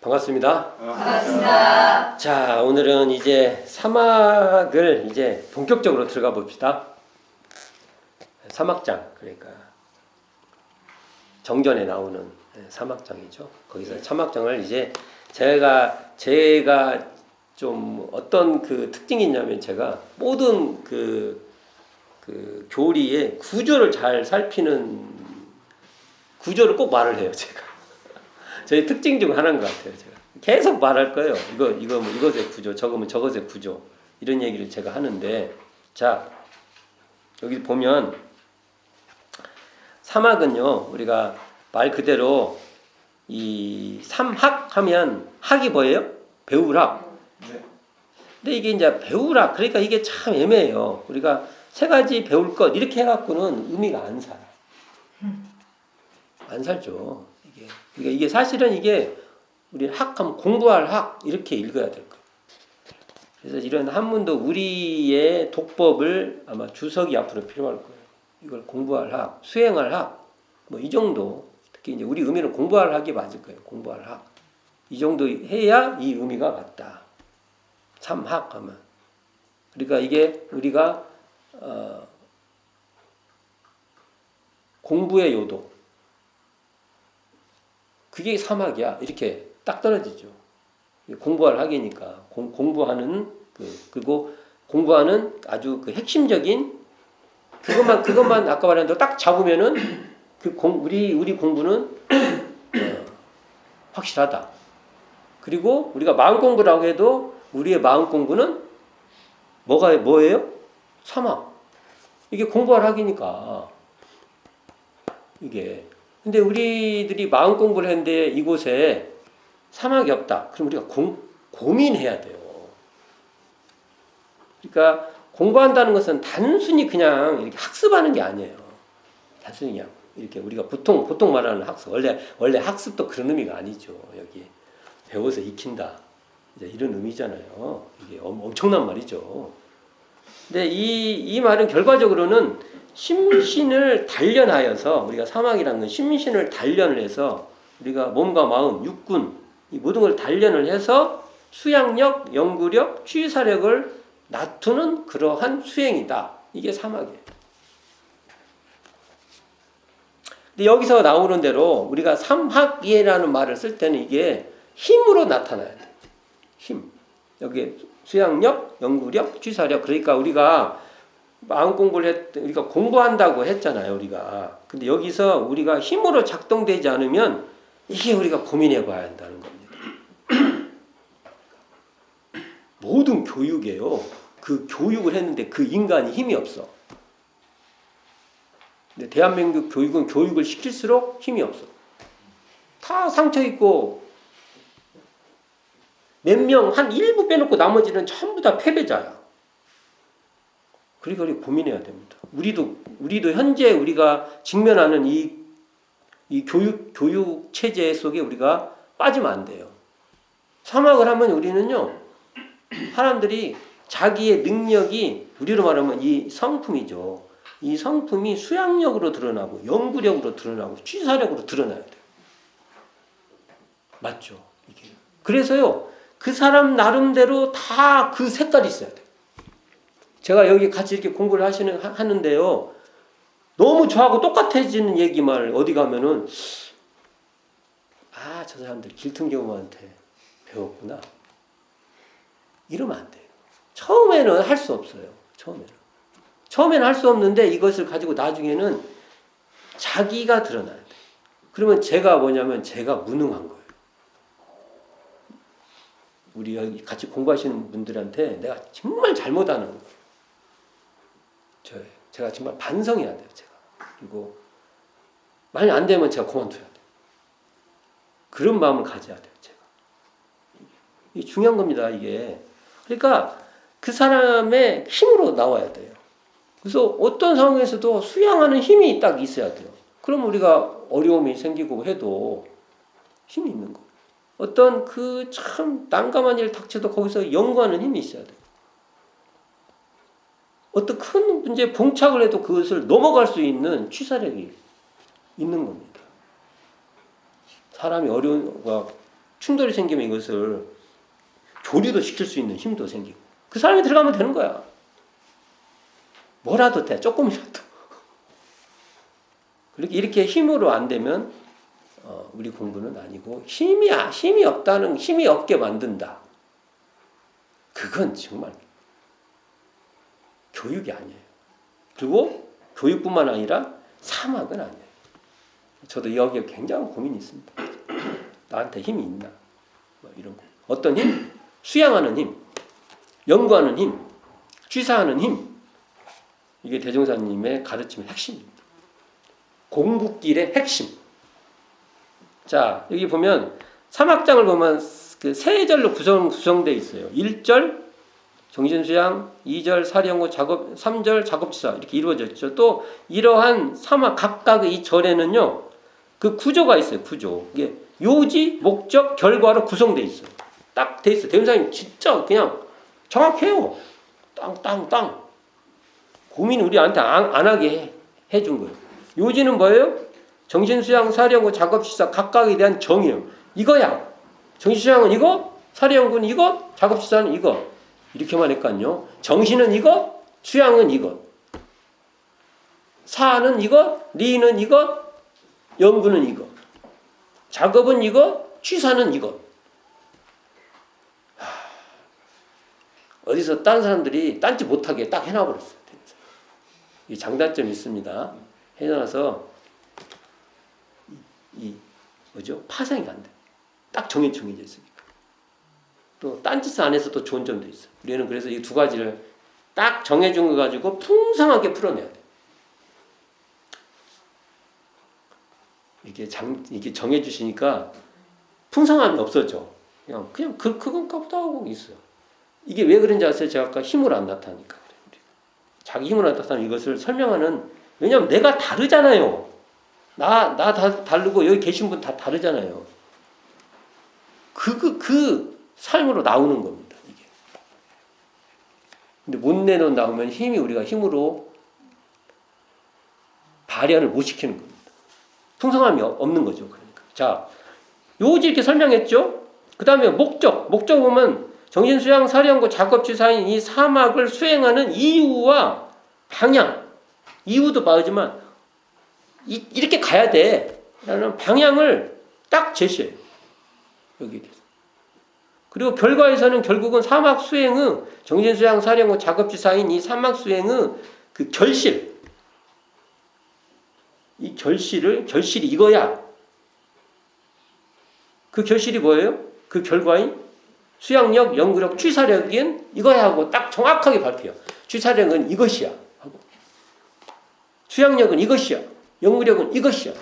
반갑습니다. 반갑습니다. 자, 오늘은 이제 사막을 이제 본격적으로 들어가 봅시다. 사막장, 그러니까 정전에 나오는 사막장이죠. 거기서 사막장을 이제 제가 좀 어떤 그 특징이 있냐면 제가 모든 그 교리의 구조를 잘 살피는 구조를 꼭 말을 해요, 제가. 저의 특징 중 하나인 것 같아요. 제가 계속 말할 거예요. 이거 뭐 이것의 구조, 저거면 저것의 구조, 이런 얘기를 제가 하는데, 자, 여기 보면 사막은요, 우리가 말 그대로 이 삼학 하면 학이 뭐예요? 배울학. 네. 근데 이게 이제 배울학, 그러니까 이게 참 애매해요. 우리가 세 가지 배울 것 이렇게 해갖고는 의미가 안 살아. 안 살죠. 그러니까 이게 사실은 이게 우리 학하면 공부할 학 이렇게 읽어야 될 거예요. 그래서 이런 한문도 우리의 독법을 아마 주석이 앞으로 필요할 거예요. 이걸 공부할 학, 수행할 학, 뭐 이 정도. 특히 이제 우리 의미는 공부할 학이 맞을 거예요. 공부할 학. 이 정도 해야 이 의미가 맞다. 삼학 하면. 그러니까 이게 우리가 공부의 요도. 그게 사막이야. 이렇게 딱 떨어지죠. 공부할 학이니까 공부하는 그리고 공부하는 아주 그 핵심적인 그것만 아까 말한 대로 딱 잡으면은 우리 공부는 확실하다. 그리고 우리가 마음 공부라고 해도 우리의 마음 공부는 뭐예요? 사막. 이게 공부할 학이니까 이게. 근데 우리들이 마음 공부를 했는데 이곳에 사막이 없다. 그럼 우리가 고민해야 돼요. 그러니까 공부한다는 것은 단순히 그냥 이렇게 학습하는 게 아니에요. 단순히 그냥 이렇게 우리가 보통 말하는 학습. 원래 학습도 그런 의미가 아니죠. 여기 배워서 익힌다. 이제 이런 의미잖아요. 이게 엄청난 말이죠. 근데 이 말은 결과적으로는 심신을 단련하여서, 우리가 사막이라는 건 심신을 단련을 해서 우리가 몸과 마음, 육군 이 모든 걸 단련을 해서 수양력, 연구력, 취사력을 낮추는 그러한 수행이다. 이게 사막이에요. 근데 여기서 나오는 대로 우리가 삼학이라는 말을 쓸 때는 이게 힘으로 나타나야 돼요. 힘. 여기 수양력, 연구력, 취사력. 그러니까 우리가 마음 공부를 우리가 공부한다고 했잖아요, 우리가. 근데 여기서 우리가 힘으로 작동되지 않으면 이게 우리가 고민해 봐야 한다는 겁니다. 모든 교육이에요. 그 교육을 했는데 그 인간이 힘이 없어. 근데 대한민국 교육은 교육을 시킬수록 힘이 없어. 다 상처 있고 몇 명, 한 일부 빼놓고 나머지는 전부 다 패배자야. 그러니까 우리 고민해야 됩니다. 우리도 현재 우리가 직면하는 이 교육 체제 속에 우리가 빠지면 안 돼요. 사막을 하면 우리는요, 사람들이 자기의 능력이, 우리로 말하면 이 성품이죠. 이 성품이 수양력으로 드러나고, 연구력으로 드러나고, 취사력으로 드러나야 돼요. 맞죠? 이게. 그래서요, 그 사람 나름대로 다 그 색깔이 있어야 돼요. 제가 여기 같이 이렇게 공부를 하는데요. 너무 저하고 똑같아지는 얘기만 어디 가면은, 저 사람들 길퉁경우한테 배웠구나. 이러면 안 돼요. 처음에는 할 수 없어요. 처음에는 할 수 없는데 이것을 가지고 나중에는 자기가 드러나야 돼요. 그러면 제가 뭐냐면 제가 무능한 거예요. 우리 여기 같이 공부하시는 분들한테 내가 정말 잘못하는 거예요. 제가 정말 반성해야 돼요. 제가. 그리고 만약 안 되면 제가 그만둬야 돼요. 그런 마음을 가져야 돼요. 제가. 이게 중요한 겁니다. 이게. 그러니까 그 사람의 힘으로 나와야 돼요. 그래서 어떤 상황에서도 수양하는 힘이 딱 있어야 돼요. 그럼 우리가 어려움이 생기고 해도 힘이 있는 거예요. 어떤 그 참 난감한 일 닥쳐도 거기서 연구하는 힘이 있어야 돼요. 어떤 큰 문제에 봉착을 해도 그것을 넘어갈 수 있는 취사력이 있는 겁니다. 사람이 어려운 거 충돌이 생기면 이것을 조류도 시킬 수 있는 힘도 생기고 그 사람이 들어가면 되는 거야. 뭐라도 돼. 조금이라도. 이렇게 힘으로 안 되면 우리 공부는 아니고 힘이 없게 만든다. 그건 정말 교육이 아니에요. 그리고 교육뿐만 아니라 사막은 아니에요. 저도 여기에 굉장한 고민이 있습니다. 나한테 힘이 있나? 뭐 이런 거. 어떤 힘? 수양하는 힘, 연구하는 힘, 취사하는 힘. 이게 대종사님의 가르침의 핵심입니다. 공부길의 핵심. 자, 여기 보면 사막장을 보면 그 세 절로 구성되어 있어요. 1절 정신수양, 2절 사리연구 작업, 3절 작업지사 이렇게 이루어져 있죠. 또 이러한 사막 각각의 이 절에는요, 그 구조가 있어요. 구조. 이게 요지, 목적, 결과로 구성되어 있어요. 딱 돼 있어요. 대종사님 진짜 그냥 정확해요. 땅. 고민 우리한테 안 하게 해준 거예요. 요지는 뭐예요? 정신수양, 사리연구, 작업시사 각각에 대한 정의예요. 이거야. 정신수양은 이거, 사리연구는 이거, 작업시사는 이거. 이렇게만 했거든요. 정신은 이거, 수양은 이거. 사는 이거, 리는 이거, 연구는 이거. 작업은 이거, 취사는 이거. 어디서 다른 사람들이 딴지 못하게 딱 해놔버렸어요. 이 장단점이 있습니다. 해놔서 뭐죠? 파생이 안 돼. 딱 정해져 있으니까. 또 딴짓 안에서 또 좋은 점도 있어요. 우리는 그래서 이 두 가지를 딱 정해준 거 가지고 풍성하게 풀어내야 돼. 이렇게 정해주시니까 풍성함이 없어져. 그냥 그건가 보다 하고 있어요. 이게 왜 그런지 아세요? 제가 아까 힘으로 안 나타나니까 그래요. 자기 힘으로 나타나는 이것을 설명하는, 왜냐하면 내가 다르잖아요. 나 다 다르고 여기 계신 분 다 다르잖아요. 그 삶으로 나오는 겁니다. 이게. 근데 못 나오면 우리가 힘으로 발현을 못 시키는 겁니다. 풍성함이 없는 거죠. 그러니까. 자, 요지 이렇게 설명했죠? 그 다음에 목적 보면 정신수양, 사리연구, 작업지사인 이 사막을 수행하는 이유와 방향, 이유도 빠르지만 이렇게 가야 돼 라는 방향을 딱 제시해요. 여기에 대해서. 그리고 결과에서는 결국은 사막 수행의 정신수양, 사리연구, 작업지사인 이 사막 수행의 그 결실, 이 결실이 이거야. 그 결실이 뭐예요? 그 결과인 수양력, 연구력, 취사력인 이거야 하고 딱 정확하게 발표해요. 취사력은 이것이야 하고, 수양력은 이것이야, 연구력은 이것이야.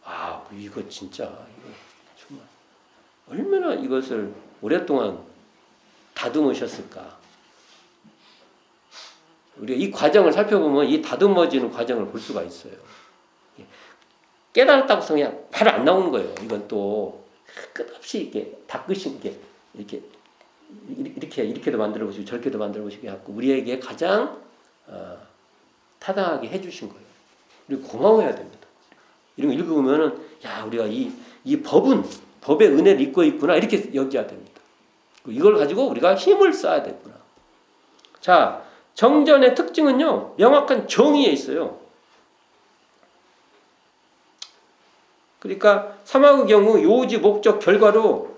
아, 이거 진짜 정말 얼마나 이것을 오랫동안 다듬으셨을까. 우리가 이 과정을 살펴보면 이 다듬어지는 과정을 볼 수가 있어요. 깨달았다고 해서 그냥 바로 안 나오는 거예요. 이건 또 끝없이 이렇게 닦으신 게 이렇게도 만들어 보시고 저렇게도 만들어 보시고 해갖고 우리에게 가장 타당하게 해주신 거예요. 우리 고마워해야 됩니다. 이런 거 읽으면은 야, 우리가 이 법의 은혜를 입고 있구나 이렇게 여겨야 됩니다. 이걸 가지고 우리가 힘을 써야 되구나. 자, 정전의 특징은요, 명확한 정의에 있어요. 그러니까 사막의 경우 요지, 목적, 결과로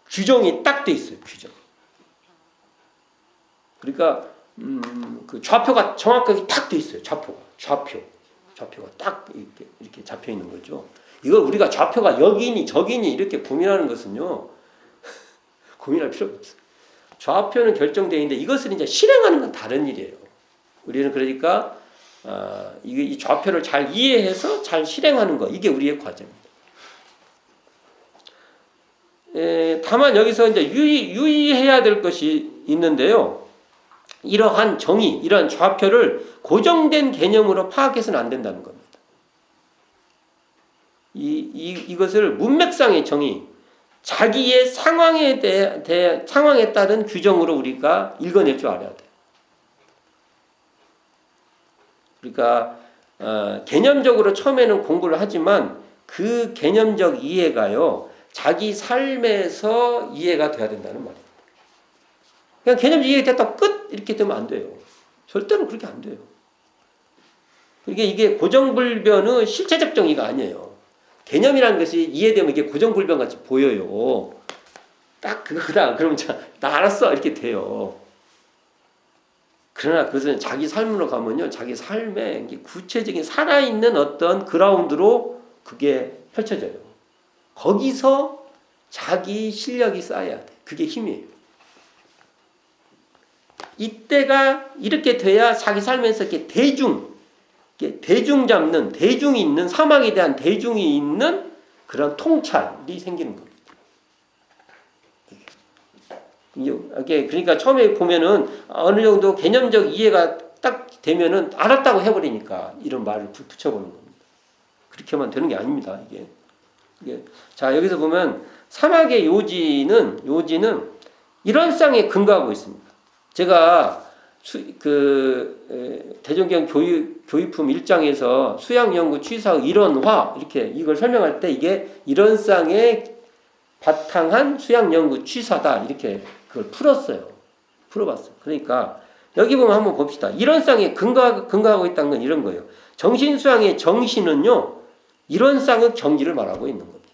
규정이 딱 돼 있어요. 규정. 그러니까 그 좌표가 정확하게 딱 돼 있어요. 좌표가 딱 이렇게 잡혀 있는 거죠. 이걸 우리가 좌표가 여기니 저기니 이렇게 고민하는 것은요, 고민할 필요가 없어요. 좌표는 결정되어 있는데 이것을 이제 실행하는 건 다른 일이에요. 우리는 그러니까 이 좌표를 잘 이해해서 잘 실행하는 거, 이게 우리의 과제입니다. 다만 여기서 이제 유의해야 될 것이 있는데요. 이러한 정의, 이러한 좌표를 고정된 개념으로 파악해서는 안 된다는 겁니다. 이것을 문맥상의 정의, 자기의 상황에 따른 규정으로 우리가 읽어낼 줄 알아야 돼요. 그러니까 개념적으로 처음에는 공부를 하지만 그 개념적 이해가요, 자기 삶에서 이해가 돼야 된다는 말이에요. 그냥 개념적 이해됐다 끝 이렇게 되면 안 돼요. 절대로 그렇게 안 돼요. 이게 고정불변의 실체적 정의가 아니에요. 개념이라는 것이 이해되면 이게 고정불변 같이 보여요. 딱 그거다. 그러면 나 알았어 이렇게 돼요. 그러나 그것은 자기 삶으로 가면요, 자기 삶에 구체적인 살아있는 어떤 그라운드로 그게 펼쳐져요. 거기서 자기 실력이 쌓여야 돼. 그게 힘이에요. 이때가 이렇게 돼야 자기 삶에서 이렇게 대중 잡는, 대중이 있는, 사막에 대한 대중이 있는 그런 통찰이 생기는 겁니다. 이게 그러니까 처음에 보면은 어느 정도 개념적 이해가 딱 되면은 알았다고 해버리니까 이런 말을 붙여보는 겁니다. 그렇게만 되는 게 아닙니다. 이게 자, 여기서 보면 사막의 요지는 이런상에 근거하고 있습니다. 제가 대종경 교육품 1장에서 수양연구 취사의 이론화 이렇게 이걸 설명할 때 이게 이런상에 바탕한 수양연구 취사다 이렇게 그걸 풀어봤어요. 그러니까 여기 보면 한번 봅시다. 이론상에 근거하고 있다는 건 이런 거예요. 정신수양의 정신은요, 이론상의 경지를 말하고 있는 겁니다.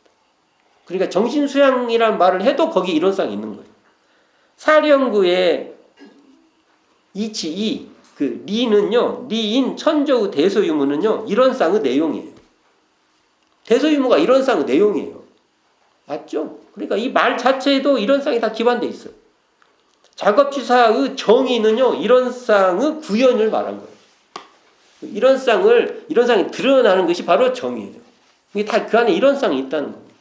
그러니까 정신수양이라는 말을 해도 거기 이론상이 있는 거예요. 사령구의 이치 그 리는요, 리인 천조의 대소유무는요, 이론상의 내용이에요. 대소유무가 이론상의 내용이에요. 맞죠? 그러니까 이 말 자체에도 이론상이 다 기반되어 있어요. 작업취사의 정의는요, 이론상의 구현을 말한 거예요. 이론상이 드러나는 것이 바로 정의예요. 이게 다 그 안에 이론상이 있다는 겁니다.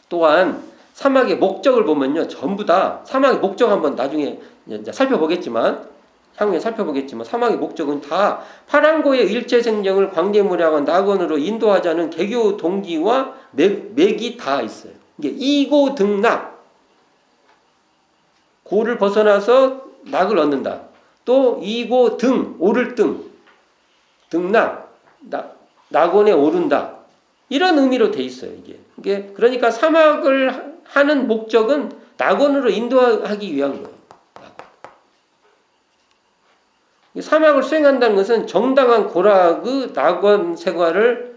또한 사막의 목적을 보면요, 전부 다 사막의 목적 한번 나중에 이제 살펴보겠지만, 향후에 살펴보겠지만, 사막의 목적은 다 파랑고의 일체 생정을 광대무량한 낙원으로 인도하자는 개교 동기와 맥이 다 있어요. 이게 이고 등락, 고를 벗어나서 낙을 얻는다. 또 이고 등, 오를 등락, 낙원에 오른다. 이런 의미로 돼 있어요. 이게 그러니까 사막을 하는 목적은 낙원으로 인도하기 위한 거예요. 사막을 수행한다는 것은 정당한 고락의 낙원 생활을,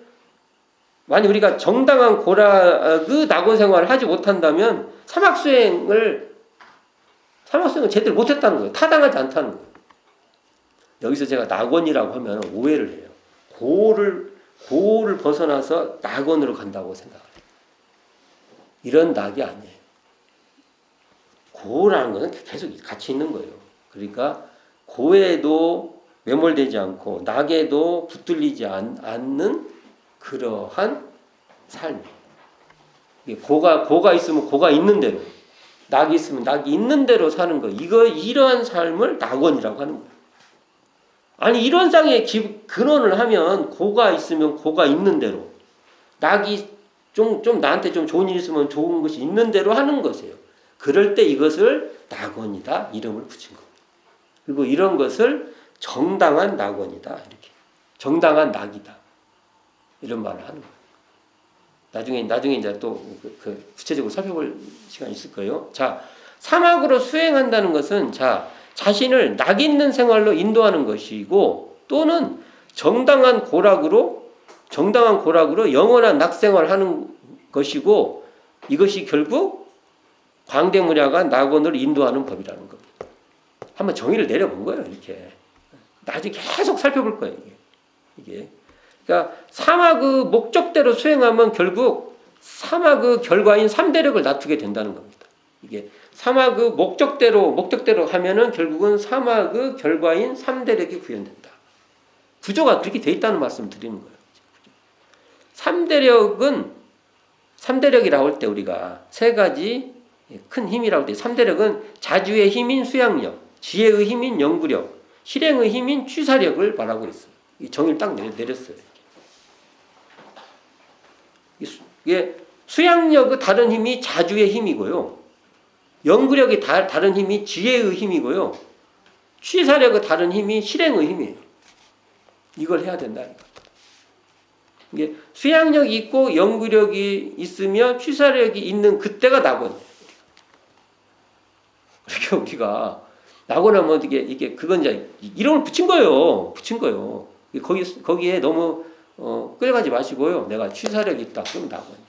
만약 우리가 정당한 고락의 낙원 생활을 하지 못한다면 사막 수행을 제대로 못했다는 거예요. 타당하지 않다는 거예요. 여기서 제가 낙원이라고 하면 오해를 해요. 고를 벗어나서 낙원으로 간다고 생각을 해요. 이런 낙이 아니에요. 고라는 것은 계속 같이 있는 거예요. 그러니까 고에도 매몰되지 않고 낙에도 붙들리지 않는 그러한 삶이에요. 고가 있으면 고가 있는 대로, 낙이 있으면 낙이 있는 대로 사는 거. 이러한 삶을 낙원이라고 하는 거예요. 아니, 이론상의 근원을 하면 고가 있으면 고가 있는 대로, 낙이 좀 나한테 좀 좋은 일 있으면 좋은 것이 있는 대로 하는 것이에요. 그럴 때 이것을 낙원이다 이름을 붙인 겁니다. 그리고 이런 것을 정당한 낙원이다, 이렇게 정당한 낙이다 이런 말을 하는 거예요. 나중에 이제 또 구체적으로 살펴볼 시간이 있을 거예요. 자, 사막으로 수행한다는 것은 자신을 낙 있는 생활로 인도하는 것이고, 또는 정당한 고락으로 영원한 낙생활을 하는 것이고, 이것이 결국 광대무량한 낙원을 인도하는 법이라는 겁니다. 한번 정의를 내려본 거예요. 이렇게 나중에 계속 살펴볼 거예요. 이게 그러니까 사막의 목적대로 수행하면 결국 사막의 결과인 3대력을 낮추게 된다는 겁니다. 이게 사막의 목적대로 하면은 결국은 사막의 결과인 3대력이 구현된다. 구조가 그렇게 돼 있다는 말씀을 드리는 거예요. 3대력이라고 할 때 우리가 세 가지 큰 힘이라고 할 때 3대력은 자주의 힘인 수양력, 지혜의 힘인 연구력, 실행의 힘인 취사력을 말하고 있어요. 이 정의를 딱 내렸어요. 이게 수양력의 다른 힘이 자주의 힘이고요, 연구력이 다른 힘이 지혜의 힘이고요, 취사력의 다른 힘이 실행의 힘이에요. 이걸 해야 된다. 이게 수양력이 있고 연구력이 있으며 취사력이 있는 그때가 낙원이에요. 그러니까 우리가 낙원하면 이게 그건 이제 이름을 붙인 거예요. 붙인 거예요. 거기에 너무 끌려가지 마시고요. 내가 취사력이 있다. 그럼 낙원이에요.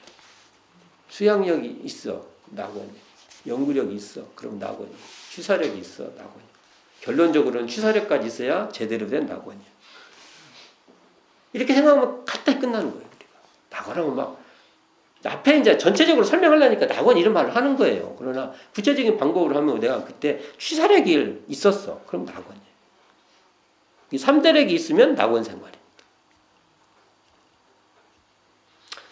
수양력이 있어. 낙원이에요. 연구력이 있어. 그럼 낙원이에요. 취사력이 있어. 낙원이에요. 결론적으로는 취사력까지 있어야 제대로 된 낙원이에요. 이렇게 생각하면 간단히 끝나는 거예요. 우리가. 낙원하면 막 앞에 이제 전체적으로 설명하려니까 낙원 이런 말을 하는 거예요. 그러나 구체적인 방법으로 하면 내가 그때 취사력이 있었어. 그럼 낙원이에요. 이 3대력이 있으면 낙원 생활입니다.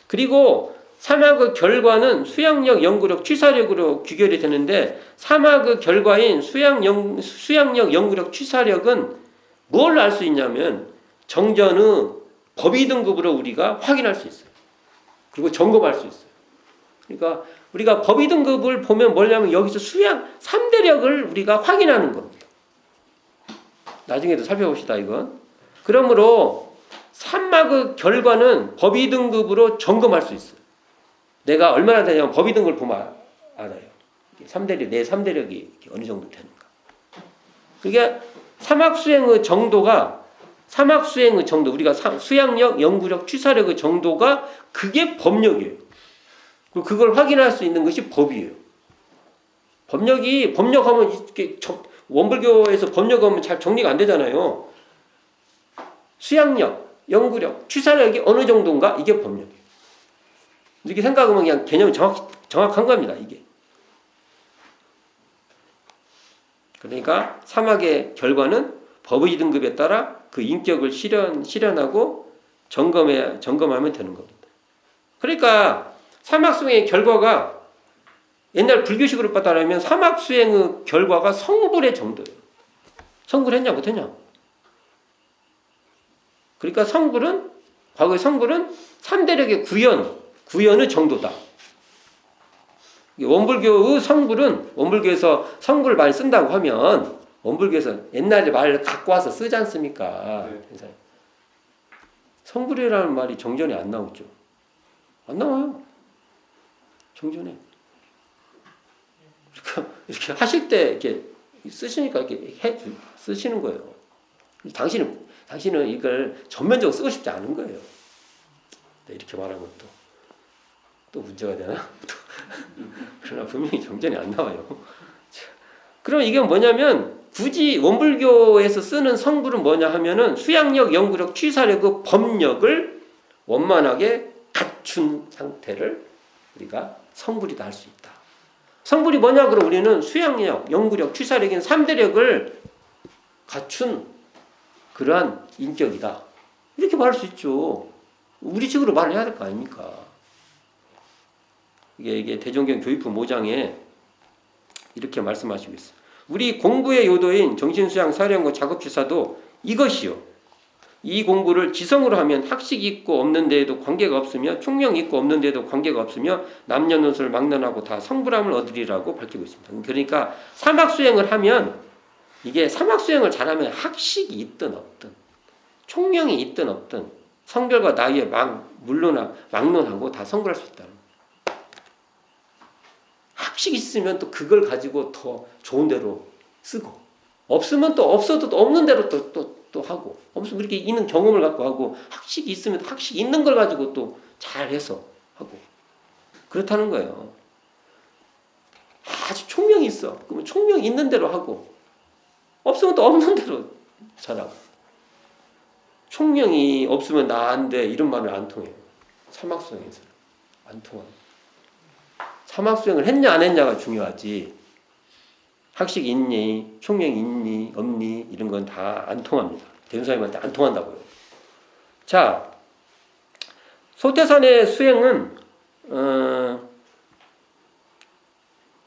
그리고 사막의 결과는 수양력, 연구력, 취사력으로 귀결이 되는데 사막의 결과인 수양력, 연구력, 취사력은 뭘 알 수 있냐면 정전의 법의 등급으로 우리가 확인할 수 있어요. 그리고 점검할 수 있어요. 그러니까 우리가 법의 등급을 보면 뭐냐면 여기서 3대력을 우리가 확인하는 겁니다. 나중에도 살펴봅시다 이건. 그러므로 사막의 결과는 법의 등급으로 점검할 수 있어요. 내가 얼마나 되냐면 법의 등급을 보면 알아요. 3대력, 내 3대력이 어느 정도 되는가. 그게 사막 수행의 정도가 우리가 수양력, 연구력, 취사력의 정도가 그게 법력이에요. 그걸 확인할 수 있는 것이 법이에요. 법력하면 이렇게 원불교에서 법력하면 잘 정리가 안 되잖아요. 수양력, 연구력, 취사력이 어느 정도인가 이게 법력이에요. 이렇게 생각하면 그냥 개념이 정확한 겁니다. 이게. 그러니까 사막의 결과는 법의 등급에 따라 그 인격을 실현하고 점검하면 되는 겁니다. 그러니까 사막 수행의 결과가 옛날 불교식으로 봤다면 사막 수행의 결과가 성불의 정도예요. 성불했냐 못했냐. 그러니까 과거의 성불은 3대력의 구현의 정도다. 원불교의 성불은 원불교에서 성불을 많이 쓴다고 하면 원불교에서 옛날에 말을 갖고 와서 쓰지 않습니까? 네. 성불이라는 말이 정전에 안 나오죠. 안 나와요. 정전에. 그러니까 이렇게 하실 때 이렇게 쓰시니까 이렇게 쓰시는 거예요. 당신은 이걸 전면적으로 쓰고 싶지 않은 거예요. 이렇게 말하면 또 문제가 되나? 그러나 분명히 정전이 안 나와요. 그럼 이게 뭐냐면 굳이 원불교에서 쓰는 성불은 뭐냐 하면은 수양력, 연구력, 취사력의 법력을 원만하게 갖춘 상태를 우리가 성불이다 할 수 있다. 성불이 뭐냐 그럼 우리는 수양력, 연구력, 취사력인 3대력을 갖춘 그러한 인격이다. 이렇게 말할 수 있죠. 우리 식으로 말을 해야 될 거 아닙니까? 이게 대종경 교육부 5장에 이렇게 말씀하시고 있어요. 우리 공부의 요도인 정신수양, 사령고, 작업주사도 이것이요. 이 공부를 지성으로 하면 학식이 있고 없는 데에도 관계가 없으며 총명이 있고 없는 데에도 관계가 없으며 남녀노소를 막론하고 다 성불함을 얻으리라고 밝히고 있습니다. 그러니까 사막수행을 하면 이게 사막수행을 잘하면 학식이 있든 없든 총명이 있든 없든 성결과 나이에 막론하고 다 성불할 수 있다는 거예요. 학식이 있으면 또 그걸 가지고 더 좋은 대로 쓰고 없으면 또 없어도 또 없는 대로 또 하고 없으면 이렇게 있는 경험을 갖고 하고 학식이 있으면 학식 있는 걸 가지고 또 잘해서 하고 그렇다는 거예요. 아주 총명이 있어. 그러면 총명이 있는 대로 하고 없으면 또 없는 대로 잘하고 총명이 없으면 나 안 돼 이런 말은 안 통해요. 사막수행에서는 안 통합니다. 사막수행을 했냐 안 했냐가 중요하지 학식 있니 총명 있니 없니 이런 건 다 안 통합니다. 대운사님한테 안 통한다고요. 자, 소태산의 수행은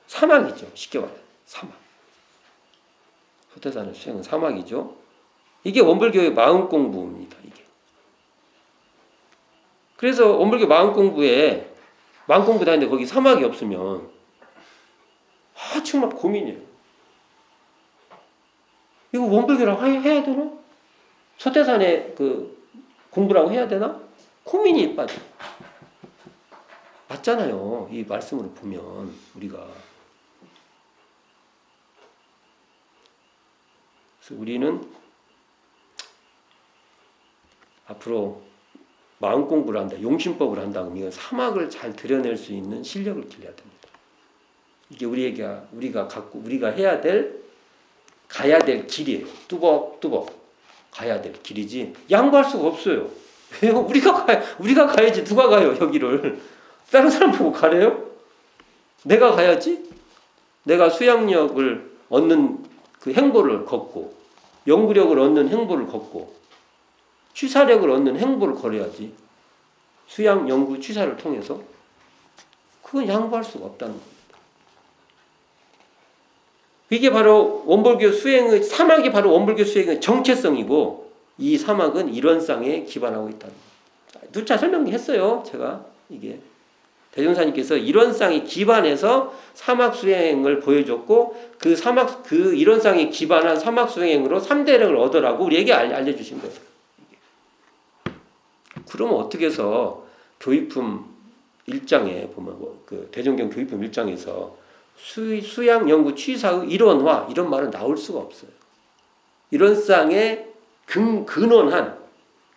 사막이죠. 쉽게 말해 사막. 소태산의 수행은 사막이죠. 이게 원불교의 마음 공부입니다. 이게. 그래서 원불교 마음 공부에 마음 공부 다니는데 거기 사막이 없으면 정말 고민이에요. 이거 원불교라고 해야 되나? 소태산의 그 공부라고 해야 되나? 호민이 빠져. 맞잖아요. 이 말씀으로 보면 우리가. 그래서 우리는 앞으로 마음 공부를 한다, 용심법을 한다 그러면 이건 사막을 잘 드러낼 수 있는 실력을 길러야 됩니다. 이게 우리가 가야 될 길이에요. 뚜벅뚜벅 가야 될 길이지 양보할 수가 없어요. 왜요? 우리가 가야지. 누가 가요 여기를? 다른 사람 보고 가래요? 내가 가야지. 내가 수양력을 얻는 그 행보를 걷고, 연구력을 얻는 행보를 걷고, 취사력을 얻는 행보를 걸어야지. 수양, 연구, 취사를 통해서. 그건 양보할 수가 없다는 겁니다. 이게 바로 원불교 수행의, 사막이 바로 원불교 수행의 정체성이고, 이 사막은 이론상에 기반하고 있다는 겁니다. 누차 설명했어요. 제가 이게. 대종사님께서 이론상에 기반해서 사막 수행을 보여줬고, 그 이론상에 기반한 사막 수행으로 3대력을 얻으라고 우리에게 알려주신 거예요. 그러면 어떻게 해서 교육품 1장에 보면 그 대종경 교육품 1장에서 수양 연구 취사의 이론화 이런 말은 나올 수가 없어요. 이론상에 근원한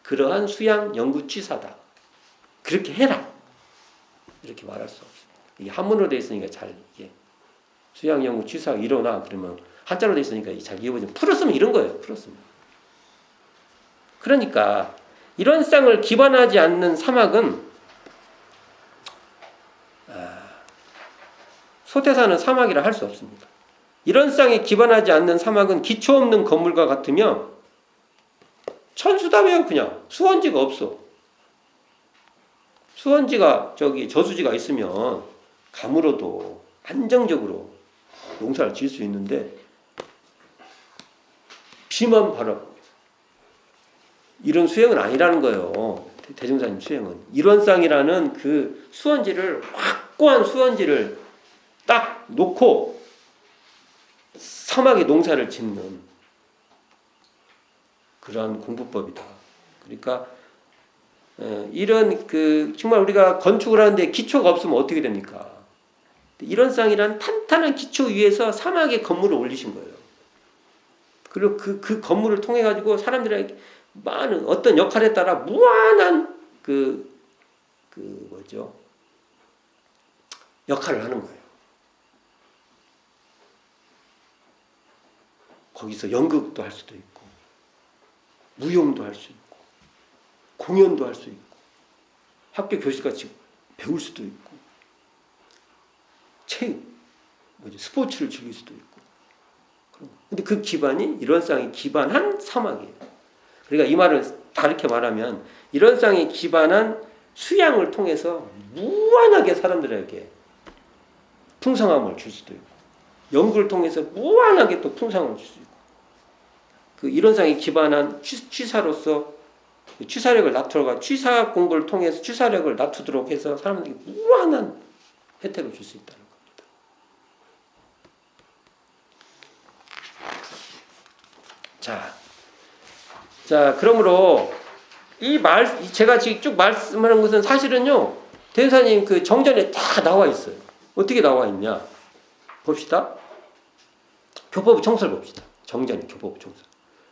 그러한 수양 연구 취사다. 그렇게 해라. 이렇게 말할 수 없어요. 이게 한문으로 되어 있으니까 잘 이게 수양 연구 취사 이론화 그러면 한자로 되어 있으니까 잘 이해보지. 풀었으면 이런 거예요. 풀었으면. 그러니까 이론상을 기반하지 않는 사막은 소태사는 사막이라 할 수 없습니다. 이론상에 기반하지 않는 사막은 기초 없는 건물과 같으며 천수다며요. 그냥 수원지가 없어. 수원지가 저수지가 있으면 감으로도 안정적으로 농사를 지을 수 있는데 비만 바라보고 이런 수행은 아니라는 거예요. 대종사님 수행은 이론상이라는 그 수원지를 확고한 수원지를 딱 놓고 사막에 농사를 짓는 그러한 공부법이다. 그러니까 이런 정말 우리가 건축을 하는데 기초가 없으면 어떻게 됩니까? 이론상이란 탄탄한 기초 위에서 사막에 건물을 올리신 거예요. 그리고 그 건물을 통해 가지고 사람들에게 많은 어떤 역할에 따라 무한한 역할을 하는 거예요. 거기서 연극도 할 수도 있고, 무용도 할 수 있고, 공연도 할 수 있고, 학교 교실같이 배울 수도 있고, 체육, 스포츠를 즐길 수도 있고. 근데 그 기반이 이론상에 기반한 사막이에요. 그러니까 이 말을 다르게 말하면 이론상에 기반한 수양을 통해서 무한하게 사람들에게 풍성함을 줄 수도 있고, 연구를 통해서 무한하게 또 풍성함을 줄 수 있고, 그 이론상에 기반한 취사로서 취사력을 낮추어가 취사 공부를 통해서 취사력을 낮추도록 해서 사람들에게 무한한 혜택을 줄 수 있다는 겁니다. 자, 그러므로 제가 지금 쭉 말씀하는 것은 사실은요, 대사님 그 정전에 다 나와 있어요. 어떻게 나와 있냐? 봅시다. 교법의 청설 봅시다. 정전의 교법의 청설.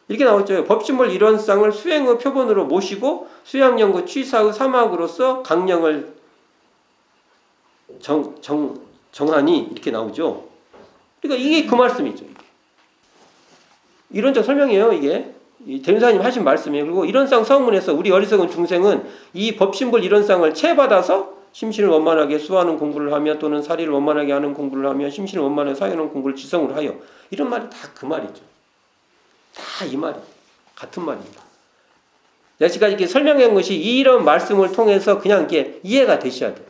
이렇게 나왔죠. 법신물 이론상을 수행의 표본으로 모시고 수양연구 취사의 사막으로서 강령을 정하니 이렇게 나오죠. 그러니까 이게 그 말씀이죠. 이게. 이론적 설명이에요. 이게 대문사님 하신 말씀이에요. 그리고 이론상 서문에서 우리 어리석은 중생은 이 법신불 이론상을 채받아서 심신을 원만하게 수하는 공부를 하며 또는 사리를 원만하게 하는 공부를 하며 심신을 원만하게 사유하는 공부를 지성으로 하여 이런 말이 다 그 말이죠. 다 이 말이 같은 말입니다. 내가 지금까지 이렇게 설명한 것이 이런 말씀을 통해서 그냥 이게 이해가 되셔야 돼요.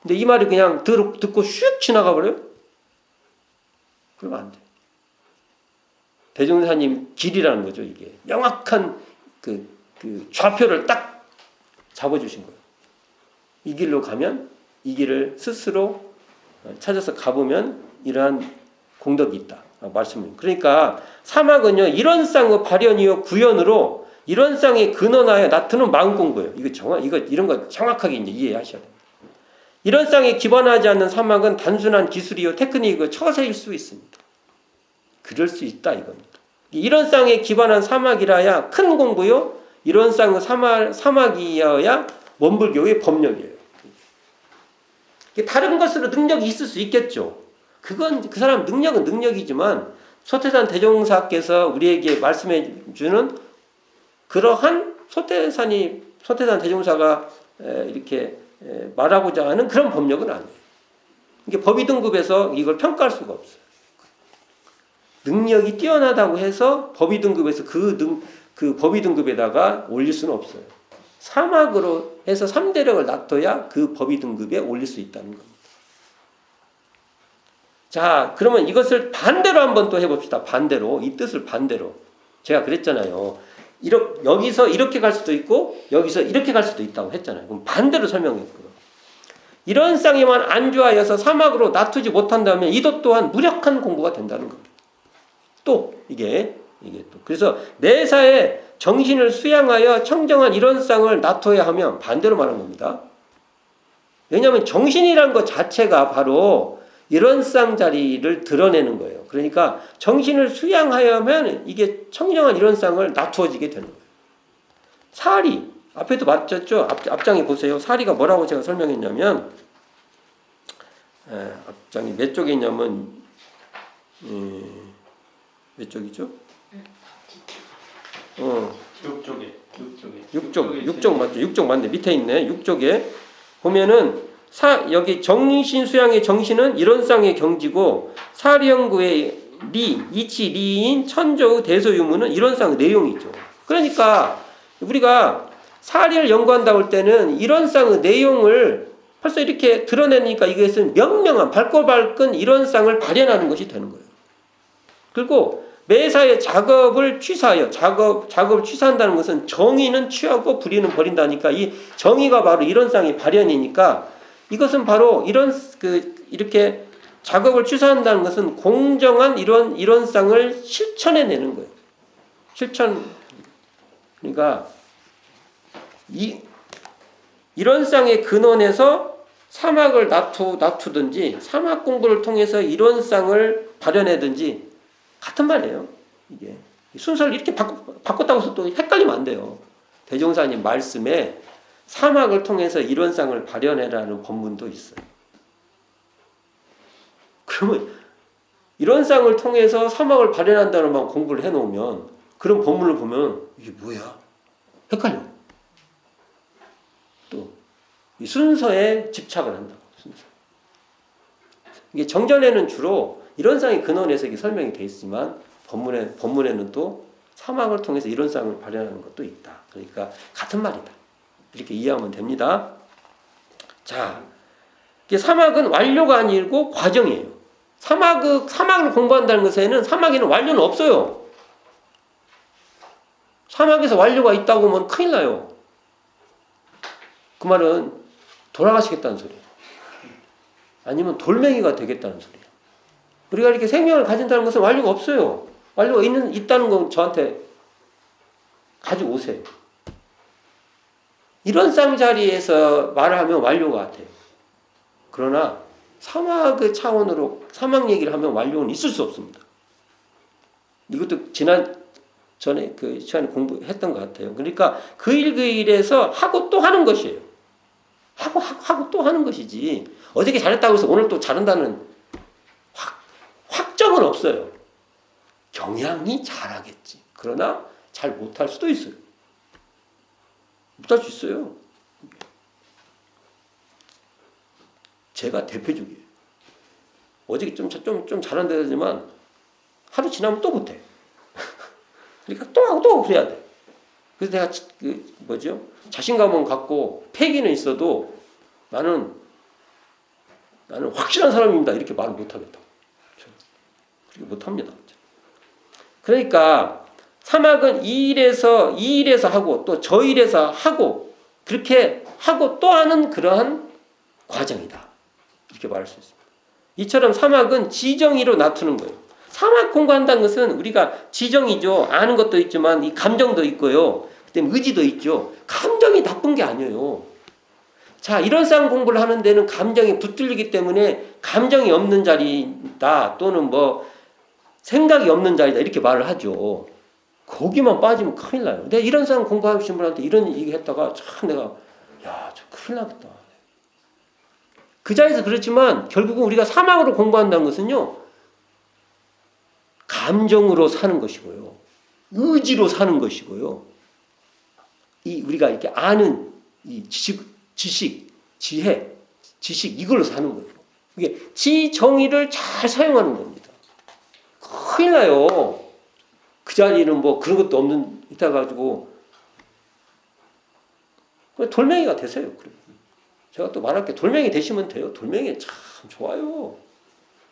근데 이 말이 그냥 듣고 슉 지나가 버려요? 그러면 안 돼요. 대종사님 길이라는 거죠. 이게 명확한 그 좌표를 딱 잡아주신 거예요. 이 길로 가면 이 길을 스스로 찾아서 가보면 이러한 공덕이 있다. 말씀입니다. 그러니까 사막은요, 이론상의 발현이요 구현으로 이런 쌍에 근원하여 나트는 마음 공부예요. 이런 거 정확하게 이제 이해하셔야 됩니다. 이런 쌍에 기반하지 않는 사막은 단순한 기술이요 테크닉의 처세일 수 있습니다. 그럴 수 있다 이겁니다. 이런 쌍에 기반한 사막이라야 큰 공부요. 이런 쌍의 사막이어야 원불교의 법력이에요. 다른 것으로 능력이 있을 수 있겠죠. 그건 그 사람 능력은 능력이지만 소태산 대종사께서 우리에게 말씀해 주는 그러한 소태산 대종사가 이렇게 말하고자 하는 그런 법력은 아니에요. 이게 법의 등급에서 이걸 평가할 수가 없어요. 능력이 뛰어나다고 해서 법의 등급에서 그 법의 등급에다가 올릴 수는 없어요. 사막으로 해서 3대력을 놔둬야 그 법의 등급에 올릴 수 있다는 겁니다. 자, 그러면 이것을 반대로 한번 또 해봅시다. 반대로. 이 뜻을 반대로. 제가 그랬잖아요. 여기서 이렇게 갈 수도 있고 여기서 이렇게 갈 수도 있다고 했잖아요. 그럼 반대로 설명했고요. 이런 쌍에만 안주하여서 사막으로 놔두지 못한다면 이도 또한 무력한 공부가 된다는 겁니다. 또 이게 또 그래서 매사에 정신을 수양하여 청정한 이런 쌍을 놔둬야 하면 반대로 말하는 겁니다. 왜냐하면 정신이라는 것 자체가 바로 이런 쌍 자리를 드러내는 거예요. 그러니까 정신을 수양하여면 이게 청정한 이런 쌍을 놔두어지게 되는 거예요. 사리 앞에도 맞췄죠? 앞장에 보세요. 사리가 뭐라고 제가 설명했냐면 앞장이 몇 쪽에 있냐면 몇 쪽이죠? 6쪽 맞죠? 6쪽 맞네. 밑에 있네. 6쪽에 보면은 여기 정신 수양의 정신은 이런 쌍의 경지고 사리연구의 이치 리인 천조의 대소유무는 이런 쌍의 내용이죠. 그러니까 우리가 사리를 연구한다고 할 때는 이런 쌍의 내용을 벌써 이렇게 드러내니까 이것은 명명한 밝고 밝은 이런 쌍을 발현하는 것이 되는 거예요. 그리고 매사의 작업을 취사하여 작업을 취사한다는 것은 정의는 취하고 불의는 버린다니까 이 정의가 바로 이런 쌍의 발현이니까 이것은 바로 이렇게 작업을 취사한다는 것은 공정한 이런 쌍을 실천해내는 거예요. 실천. 그러니까 이런 쌍의 근원에서 사막을 놔두든지 사막 공부를 통해서 이런 쌍을 발현하든지 같은 말이에요. 이게 순서를 이렇게 바꿨다고 해서 또 헷갈리면 안 돼요. 대종사님 말씀에 사막을 통해서 이런 쌍을 발현해라는 본문도 있어요. 그러면 이런 쌍을 통해서 사막을 발현한다는 만 공부를 해놓으면 그런 본문을 보면 이게 뭐야? 헷갈려. 또 이 순서에 집착을 한다고. 순서. 이게 정전에는 주로 이런 쌍의 근원에서 이게 설명이 되어 있지만 본문에는 또 사막을 통해서 이런 쌍을 발현하는 것도 있다. 그러니까 같은 말이다. 이렇게 이해하면 됩니다. 자, 사막은 완료가 아니고 과정이에요. 사막을 공부한다는 것에는 사막에는 완료는 없어요. 사막에서 완료가 있다고 하면 큰일 나요. 그 말은 돌아가시겠다는 소리예요. 아니면 돌멩이가 되겠다는 소리예요. 우리가 이렇게 생명을 가진다는 것은 완료가 없어요. 완료가 있다는 건 저한테 가지고 오세요. 이런 쌍자리에서 말을 하면 완료가 같아요. 그러나 사막의 차원으로 사막 얘기를 하면 완료는 있을 수 없습니다. 이것도 전에 그 시간에 공부했던 것 같아요. 그러니까 그 일에서 하고 또 하는 것이에요. 하고 또 하는 것이지. 어저께 잘했다고 해서 오늘 또 잘한다는 확정은 없어요. 경향이 잘하겠지. 그러나 잘 못할 수도 있어요. 못할 수 있어요. 제가 대표적이에요. 어저께 좀 잘한다 하지만 하루 지나면 또 못해. 그러니까 또 하고 또 그래야 돼. 그래서 내가 자신감은 갖고 패기는 있어도 나는 확실한 사람입니다. 이렇게 말을 못하겠다고. 그렇게 못합니다. 그러니까 사막은 이 일에서 하고 또 저 일에서 하고 그렇게 하고 또 하는 그러한 과정이다. 이렇게 말할 수 있습니다. 이처럼 사막은 지정의로 놔두는 거예요. 사막 공부한다는 것은 우리가 지정이죠. 아는 것도 있지만 이 감정도 있고요. 그다음에 의지도 있죠. 감정이 나쁜 게 아니에요. 자, 이런상 공부를 하는 데는 감정이 붙들리기 때문에 감정이 없는 자리다 또는 뭐 생각이 없는 자리다 이렇게 말을 하죠. 거기만 빠지면 큰일 나요. 내가 이런상 공부하신 분한테 이런 얘기 했다가 참 내가 야, 저 큰일 나겠다. 그 자리에서 그렇지만 결국은 우리가 사막으로 공부한다는 것은요. 감정으로 사는 것이고요. 의지로 사는 것이고요. 이 우리가 이렇게 아는 이 지식, 지혜, 지식 이걸로 사는 거예요. 이게 지정의를 잘 사용하는 겁니다. 큰일 나요. 그 자리는 뭐 그런 것도 없는 있다 가지고 돌멩이가 되세요. 제가 또 말할게 돌멩이 되시면 돼요. 돌멩이 참 좋아요.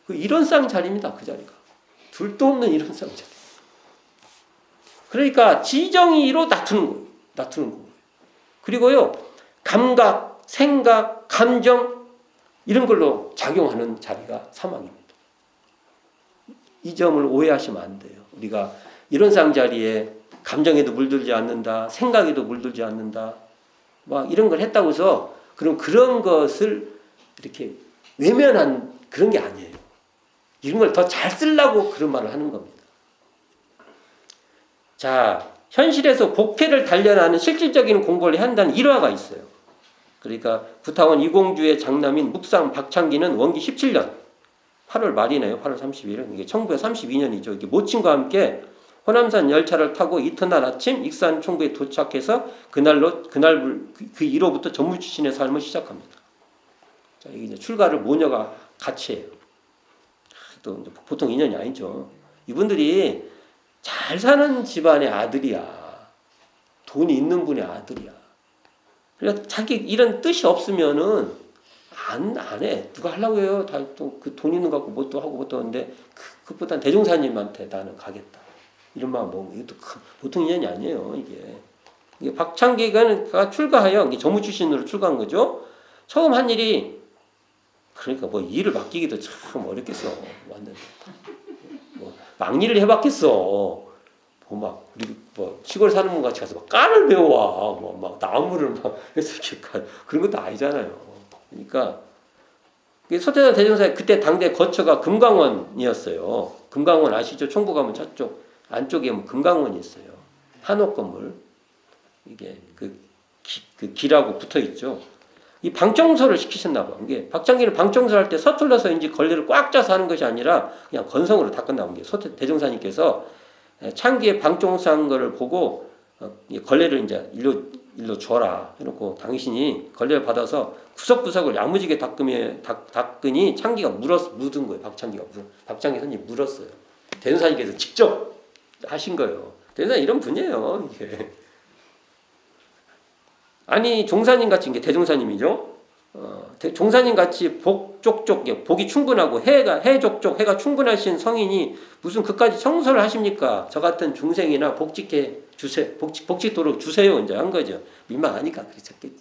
그 이런상 자리입니다. 그 자리가 둘도 없는 이런상 자리. 그러니까 지정의로 다투는 거예요. 다투는 거예요. 그리고요 감각, 생각, 감정 이런 걸로 작용하는 자리가 사막입니다. 이 점을 오해하시면 안 돼요. 우리가 이런상 자리에 감정에도 물들지 않는다, 생각에도 물들지 않는다, 막 이런 걸 했다고 해서 그럼 그런 것을 이렇게 외면한 그런 게 아니에요. 이런 걸 더 잘 쓰려고 그런 말을 하는 겁니다. 자, 현실에서 복회를 단련하는 실질적인 공부를 한다는 일화가 있어요. 그러니까 구타원 이공주의 장남인 묵상 박창기는 원기 17년 8월 말이네요. 8월 30일. 이게 1932년이죠. 이게 모친과 함께 호남산 열차를 타고 이튿날 아침 익산 총부에 도착해서 그날 그 이로부터 전무 출신의 삶을 시작합니다. 자, 이게 이제 출가를 모녀가 같이 해요. 또 보통 인연이 아니죠. 이분들이 잘 사는 집안의 아들이야. 돈이 있는 분의 아들이야. 그러니까 자기 이런 뜻이 없으면은 안 해. 누가 하려고 해요. 다 또 그 돈 있는 거 갖고 뭐 또 하고 뭐 또 하는데 그것보단 대종사님한테 나는 가겠다. 이런 마음 먹는 이것도 보통 인연이 아니에요. 이게 박창기가 출가하여 이게 전무 출신으로 출가한 거죠. 처음 한 일이 그러니까 뭐 일을 맡기기도 참 어렵겠어. 왔는데 뭐 막일을 해봤겠어. 뭐 막 우리 뭐 시골 사는 분 같이 가서 막 깐을 배워와. 뭐 막 나무를 막 해서 이렇게 그런 것도 아니잖아요. 그러니까 서태산 대종사의 그때 당대 거처가 금강원이었어요. 금강원 아시죠? 총부 가면 저쪽 안쪽에 뭐 금강원이 있어요. 한옥 건물. 이게 그 길하고 붙어 있죠. 이 방청소를 시키셨나 봐. 이게 박창기는 방청소 할 때 서툴러서인지 걸레를 꽉 짜서 하는 것이 아니라 그냥 건성으로 다 끝나온 게 서태 대종사님께서 창기의 방청소한 거를 보고 걸레를 이제 일로 줘라 해놓고 당신이 걸레를 받아서 구석구석을 야무지게 닦으니 창기가 묻은 거예요. 박창기 선생님이 물었어요. 대종사님께서 직접 하신 거예요. 대종사님 이런 분이에요. 이게. 아니 종사님 같이 이게 대종사님이죠. 종사님 같이 복이 충분하고 해가 충분하신 성인이 무슨 그까지 청소를 하십니까? 저 같은 중생이나 복직도록 주세요 이제 한 거죠. 민망하니까 그랬겠지.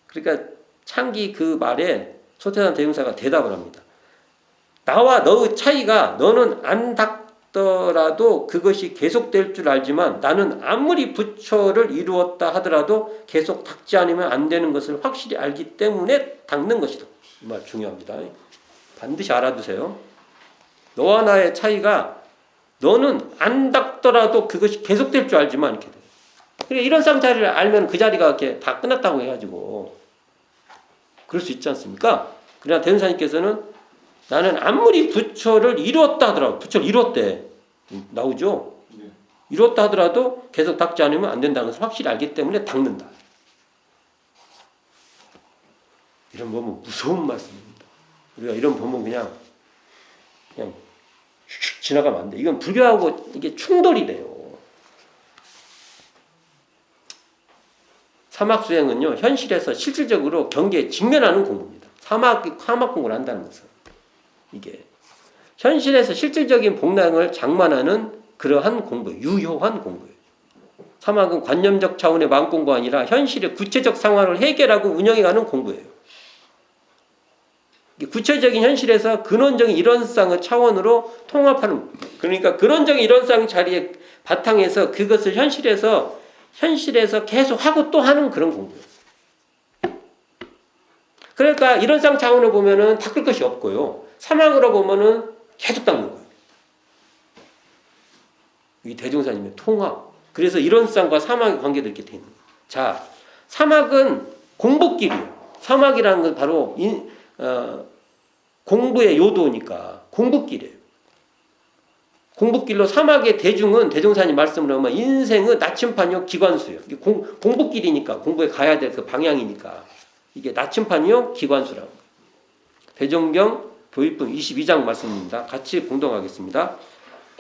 그러니까 창기 그 말에 소태산 대종사가 대답을 합니다. 나와 너의 차이가 너는 안 닦더라도 그것이 계속될 줄 알지만 나는 아무리 부처를 이루었다 하더라도 계속 닦지 않으면 안 되는 것을 확실히 알기 때문에 닦는 것이다. 이 말 중요합니다. 반드시 알아두세요. 너와 나의 차이가 너는 안 닦더라도 그것이 계속될 줄 알지만 이렇게 돼요. 그러니까 이런 쌍자리를 알면 그 자리가 이렇게 다 끝났다고 해가지고 그럴 수 있지 않습니까? 그러나 대은사님께서는 나는 아무리 부처를 이루었다 하더라도 부처를 이뤘대 나오죠. 이뤘다 하더라도 계속 닦지 않으면 안 된다는 것을 확실히 알기 때문에 닦는다. 이런 보면 무서운 말씀입니다. 우리가 이런 보면 그냥 휙 지나가면 안 돼. 이건 불교하고 이게 충돌이 돼요. 사막 수행은요 현실에서 실질적으로 경계에 직면하는 공부입니다. 사막 공부를 한다는 것은 이게 현실에서 실질적인 복락을 장만하는 그러한 공부예요. 유효한 공부예요. 사막은 관념적 차원의 마음공부가 아니라 현실의 구체적 상황을 해결하고 운영해가는 공부예요. 구체적인 현실에서 근원적인 이론상의 차원으로 통합하는, 그러니까 근원적인 이론상 자리에 바탕에서 그것을 현실에서 계속 하고 또 하는 그런 공부예요. 그러니까 이론상 차원으로 보면은 닦을 것이 없고요. 사막으로 보면은 계속 닦는 거예요. 이 대종사님의 통합. 그래서 이론상과 사막의 관계도 이렇게 돼 있는 거예요. 자, 사막은 공부길이에요. 사막이라는 건 바로 공부의 요도니까 공부길이에요. 공부길로 사막의 대중은 대종사님 말씀으로 하면 인생의 나침판이요 기관수예요. 공부길이니까 공부에 가야 될 그 방향이니까 이게 나침판이요 기관수라고. 대종경 교육분 22장 말씀입니다. 같이 공동하겠습니다.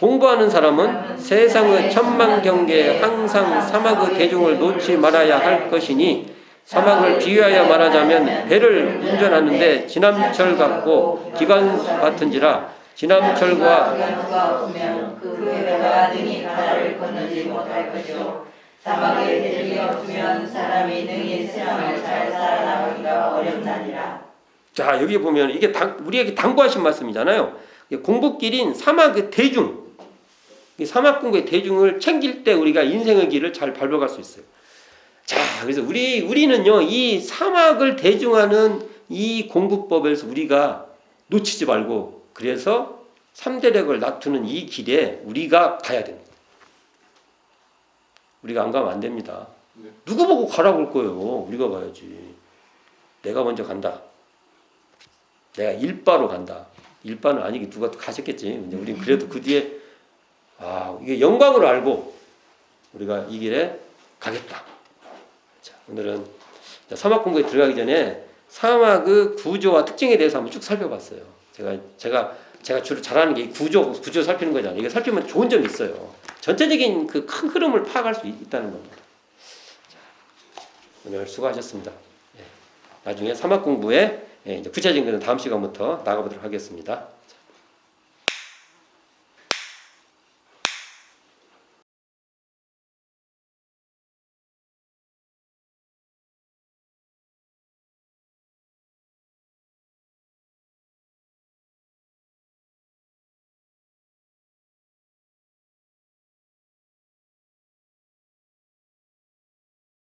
공부하는 사람은 세상의 천만 경계에 항상 사막의 대중을 놓지 말아야 할 것이니 사막을 비유하여 말하자면 배를 운전하는데 지남철 같고 기관수 같은지라 지남철과 기관수가 없으면 그 배가 능히 바다를 건너지 못할 것이요 사막에 대중이 없으면 사람이 능히 세상을 잘 살아나가기가 어렵나니라. 자, 여기 보면 이게 우리에게 당부하신 말씀이잖아요. 공부길인 사막의 대중, 이 사막 공부의 대중을 챙길 때 우리가 인생의 길을 잘 밟아갈 수 있어요. 자, 그래서 우리는요, 이 사막을 대중하는 이 공부법에서 우리가 놓치지 말고, 그래서 3대력을 낮추는 이 길에 우리가 가야 됩니다. 우리가 안 가면 안 됩니다. 누구 보고 가라고 할 거예요? 우리가 가야지. 내가 먼저 간다. 내가 일바로 간다. 일바는 아니기 누가 가셨겠지. 근데 우리는 그래도 그 뒤에 이게 영광으로 알고 우리가 이 길에 가겠다. 자, 오늘은 사막 공부에 들어가기 전에 사막의 구조와 특징에 대해서 한번 쭉 살펴봤어요. 제가 주로 잘하는 게 구조 살피는 거잖아요. 이게 살피면 좋은 점이 있어요. 전체적인 그 큰 흐름을 파악할 수 있다는 겁니다. 자, 오늘 수고하셨습니다. 나중에 사막 공부에 이제 구체적인 것은 다음 시간부터 나가보도록 하겠습니다.